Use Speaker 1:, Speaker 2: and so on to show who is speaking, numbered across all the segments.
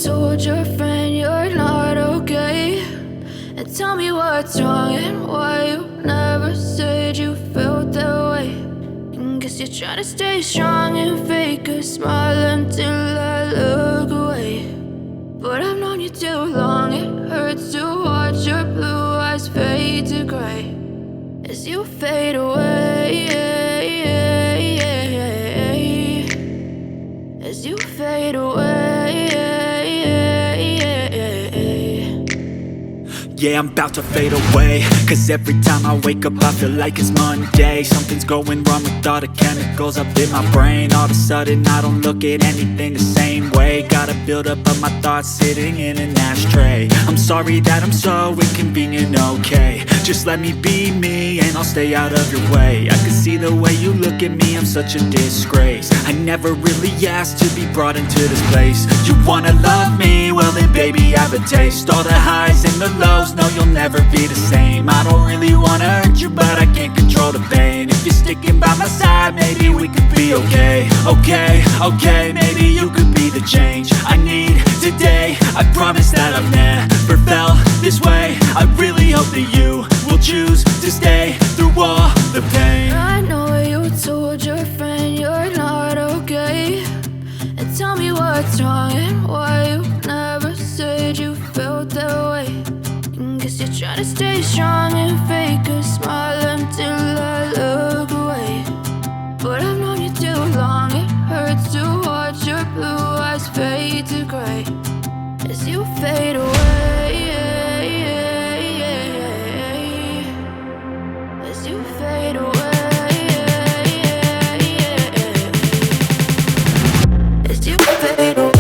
Speaker 1: told your friend you're not okay, and tell me what's wrong and why you never said you felt that way. And guess you're trying to stay strong and fake a smile until I look away. But I've known you too long, it hurts to watch your blue eyes fade to gray as you fade away, as you fade away.
Speaker 2: Yeah, I'm about to fade away, cause every time I wake up I feel like it's Monday. Something's going wrong with all the chemicals up in my brain. All of a sudden I don't look at anything the same way. Gotta build up of my thoughts sitting in an ashtray. I'm sorry that I'm so inconvenient, okay. Just let me be me and I'll stay out of your way. I can see the way you look at me, I'm such a disgrace. I never really asked to be brought into this place. You wanna love me? Well then baby I have a taste. All the highs and the lows, no you'll never be the same. I don't really wanna hurt you but I can't control the pain. If you're sticking by my side maybe we could be okay. Okay, maybe you could be the change I need today. I promise that I've never felt this way. I really hope that you will choose to stay through all the pain.
Speaker 1: I know you told your friend you're not okay, and tell me what's wrong and why you never said you felt that way. And guess you're trying to stay strong and fake a smile until I look away. But I've known you too long, it hurts to watch your blue eyes fade to gray as you fade away, as you fade away, as you fade away.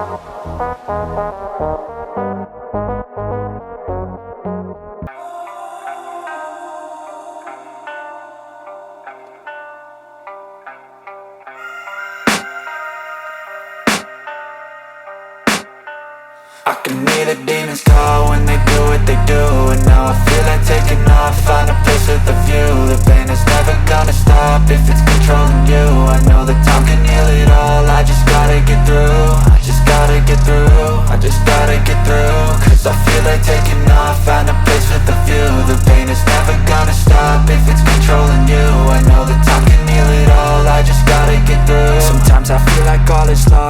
Speaker 2: I can hear the demons call when they do what they do. And now I feel like taking off, find a place with a view. The pain is never gonna stop if it's controlling you. I know that time can heal it all, I just gotta get through. I just gotta get through, I just gotta get through. Cause I feel like taking